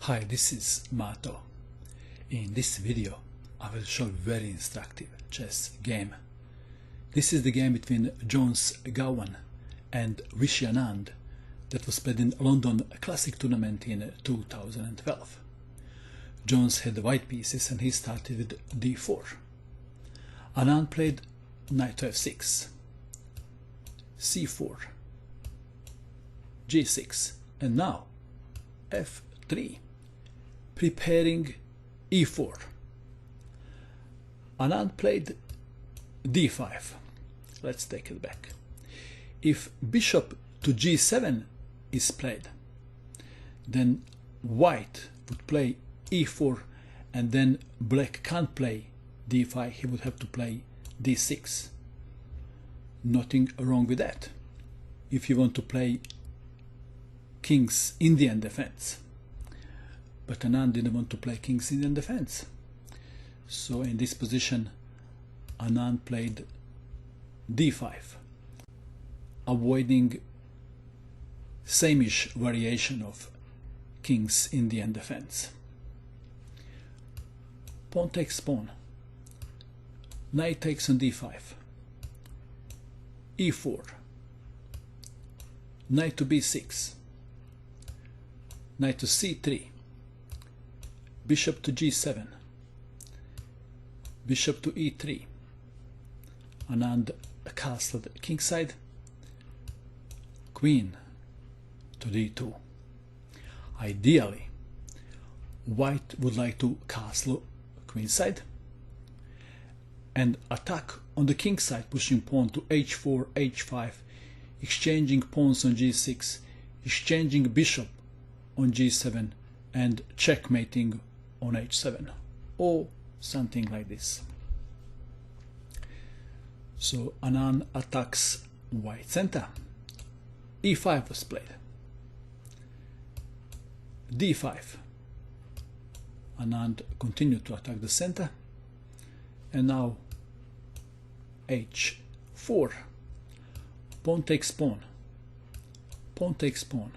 Hi, this is Mato. In this video I will show a very instructive chess game. This is the game between Jones Gawain and Viswanathan that was played in London Classic Tournament in 2012. Jones had the white pieces and he started with d4. Anand played knight to f6, c4, g6 and now f3, preparing e4. Anand played d5. Let's take it back. If bishop to g7 is played, then white would play e4 and then black can't play d5, he would have to play d6. Nothing wrong with that if you want to play King's Indian defense. But Anand didn't want to play King's Indian defense. So in this position Anand played d5, avoiding same-ish variation of King's Indian defense. Pawn takes pawn, knight takes on d5, e4, knight to b6, knight to c3, bishop to g7, bishop to e3, Anand castled kingside, queen to d2. Ideally, white would like to castle queenside and attack on the king side, pushing pawn to h4, h5, exchanging pawns on g6, exchanging bishop on g7 and checkmating on h7 or something like this. So Anand attacks white center. e5 was played, d5. Anand continued to attack the center, and now h4, pawn takes pawn, pawn takes pawn.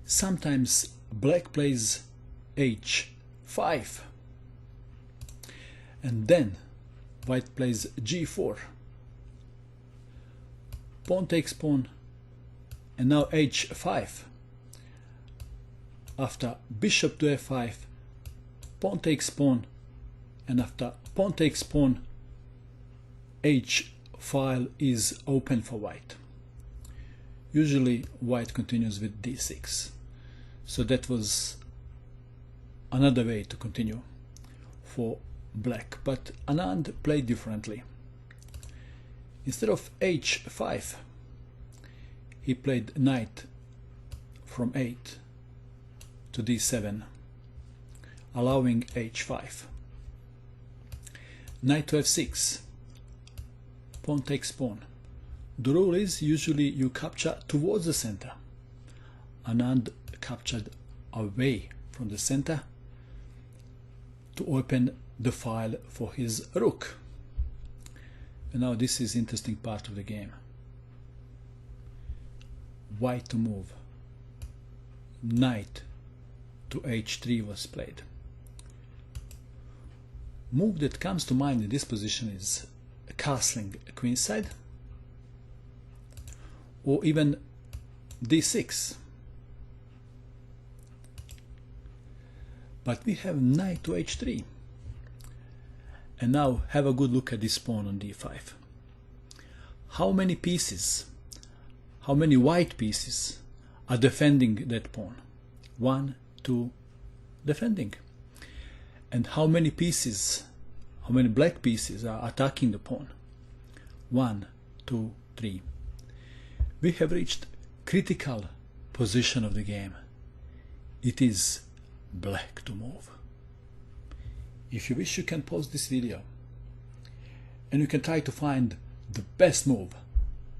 Sometimes black plays h5 and then white plays g4, pawn takes pawn, and now h5. After bishop to f5, pawn takes pawn, and after pawn takes pawn, h file is open for white. Usually white continues with d6. So that was another way to continue for black, but Anand played differently. Instead of h5, he played knight from 8 to d7, allowing h5. Knight to f6, pawn takes pawn. The rule is usually you capture towards the center. Anand captured away from the center to open the file for his rook. And now this is interesting part of the game. White to move. Knight to h3 was played. Move that comes to mind in this position is castling queenside or even d6. But we have knight to h3. And now have a good look at this pawn on d5. How many pieces, how many white pieces are defending that pawn? 1, 2, defending. And how many pieces, how many black pieces are attacking the pawn? 1, 2, 3. We have reached critical position of the game. It is black to move. If you wish, you can pause this video and you can try to find the best move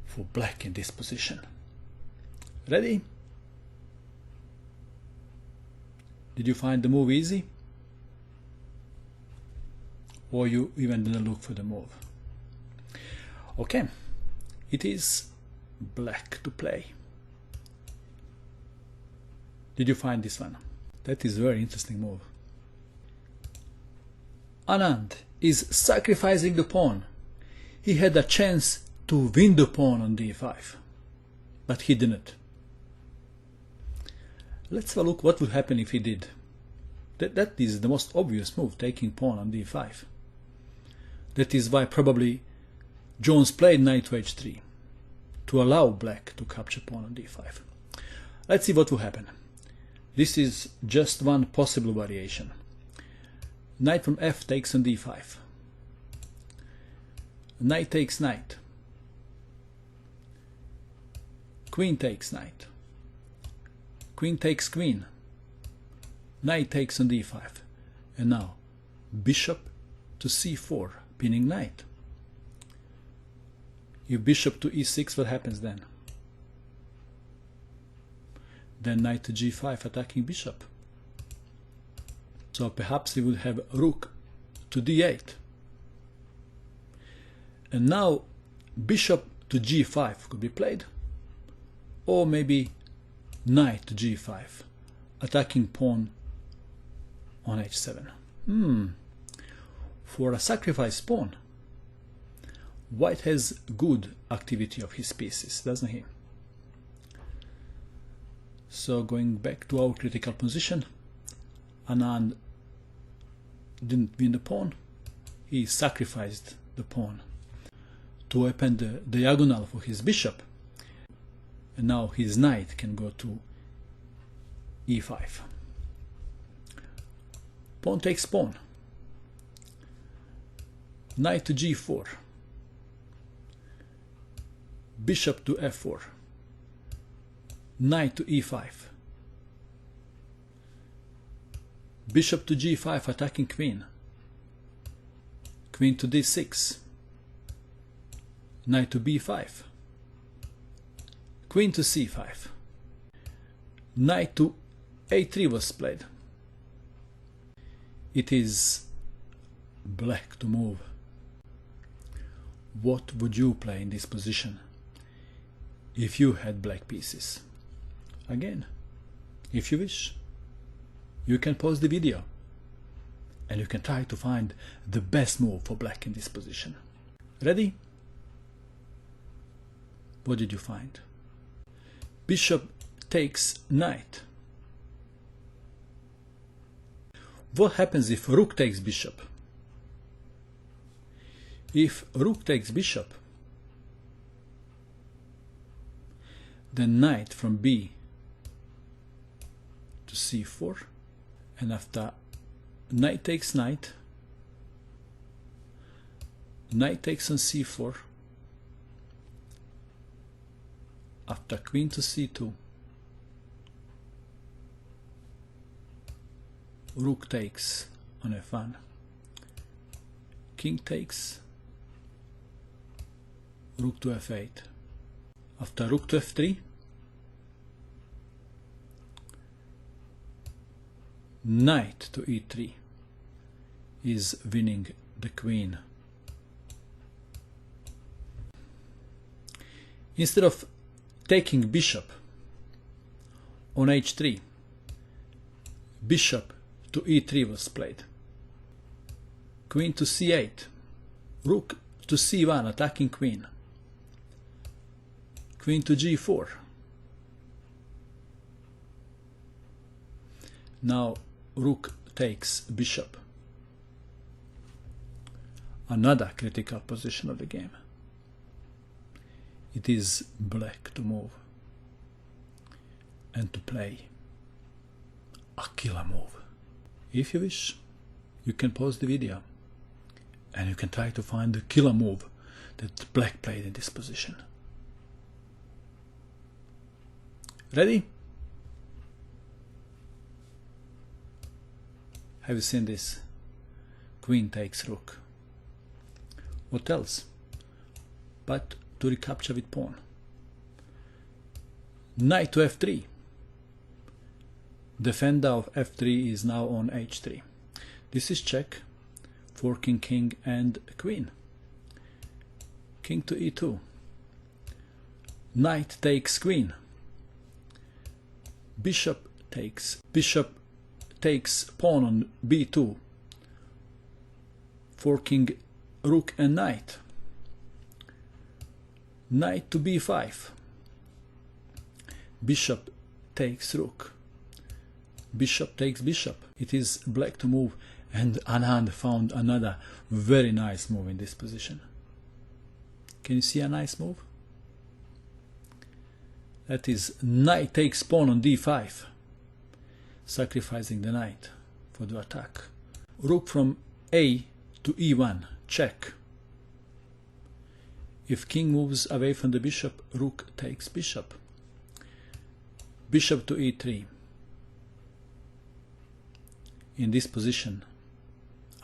for black in this position. Ready? Did you find the move easy? Or you even didn't look for the move? Okay, it is black to play. Did you find this one? That is a very interesting move. Anand is sacrificing the pawn. He had a chance to win the pawn on d5, but he didn't. Let's have a look what would happen if he did. That is the most obvious move, taking pawn on d5. That is why probably Jones played knight to h3, to allow black to capture pawn on d5. Let's see what will happen. This is just one possible variation. Knight from f takes on d5. Knight takes knight. Queen takes knight. Queen takes queen. Knight takes on d5. And now bishop to c4, pinning knight. If bishop to e6, what happens then? Then knight to g5, attacking bishop. So perhaps he would have rook to d8. And now bishop to g5 could be played. Or maybe knight to g5, attacking pawn on h7. For a sacrifice pawn, white has good activity of his pieces, doesn't he? So going back to our critical position, Anand didn't win the pawn. He sacrificed the pawn to open the diagonal for his bishop. And now his knight can go to e5. Pawn takes pawn. Knight to g4. Bishop to f4. Knight to e5. Bishop to g5, attacking queen. Queen to d6. Knight to b5. Queen to c5. Knight to a3 was played. It is black to move. What would you play in this position if you had black pieces? Again, if you wish, you can pause the video and you can try to find the best move for black in this position. Ready? What did you find? Bishop takes knight. What happens if rook takes bishop? If rook takes bishop, then knight from b to c4, and after knight takes knight, knight takes on c4, after queen to c2, rook takes on f1, king takes, rook to f8, after rook to f3, knight to e3 is winning the queen. Instead of taking bishop on h3, bishop to e3 was played. Queen to c8, rook to c1, attacking queen. Queen to g4. Now rook takes bishop. Another critical position of the game. It is black to move and to play a killer move. If you wish, you can pause the video and you can try to find the killer move that black played in this position. Ready? Have you seen this? Queen takes rook. What else? But to recapture with pawn. Knight to f3. Defender of f3 is now on h3. This is check, forking king and queen. King to e2. Knight takes queen. Bishop takes. Bishop takes pawn on b2, forking rook and knight. Knight to b5. Bishop takes rook. Bishop takes bishop. It is black to move, and Anand found another very nice move in this position. Can you see a nice move? That is knight takes pawn on d5, sacrificing the knight for the attack. Rook from a to e1, check. If king moves away from the bishop, rook takes bishop. Bishop to e3. In this position,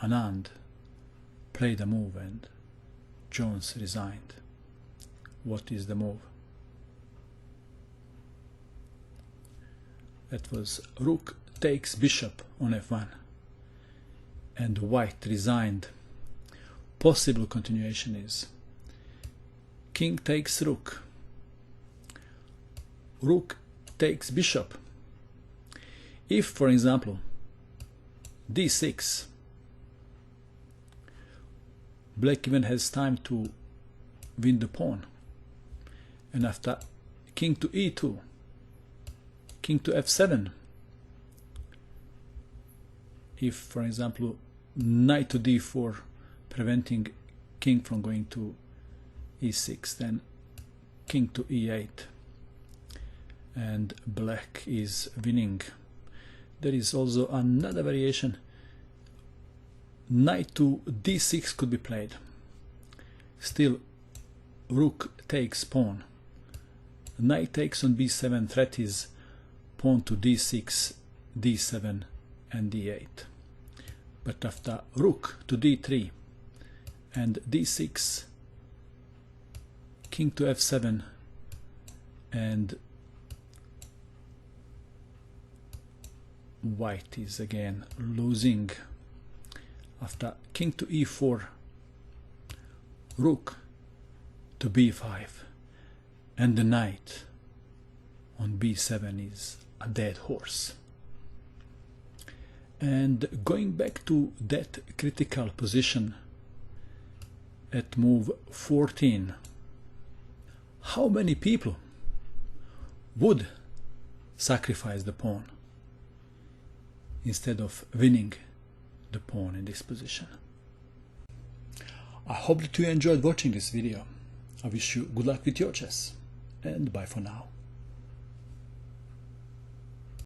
Anand played a move and Jones resigned. What is the move? That was rook takes bishop on f1, and white resigned. Possible continuation is king takes rook, rook takes bishop. If, for example, d6, black even has time to win the pawn, and after king to e2, king to f7, if, for example, knight to d4, preventing king from going to e6, then king to e8, and black is winning. There is also another variation. Knight to d6 could be played. Still, rook takes pawn. Knight takes on b7, threat is pawn to d6, d7 and d8. But after rook to d3 and d6, king to f7, and white is again losing. After king to e4, rook to b5, and the knight on b7 is a dead horse. And going back to that critical position at move 14, how many people would sacrifice the pawn instead of winning the pawn in this position? I hope that you enjoyed watching this video. I wish you good luck with your chess, and bye for now.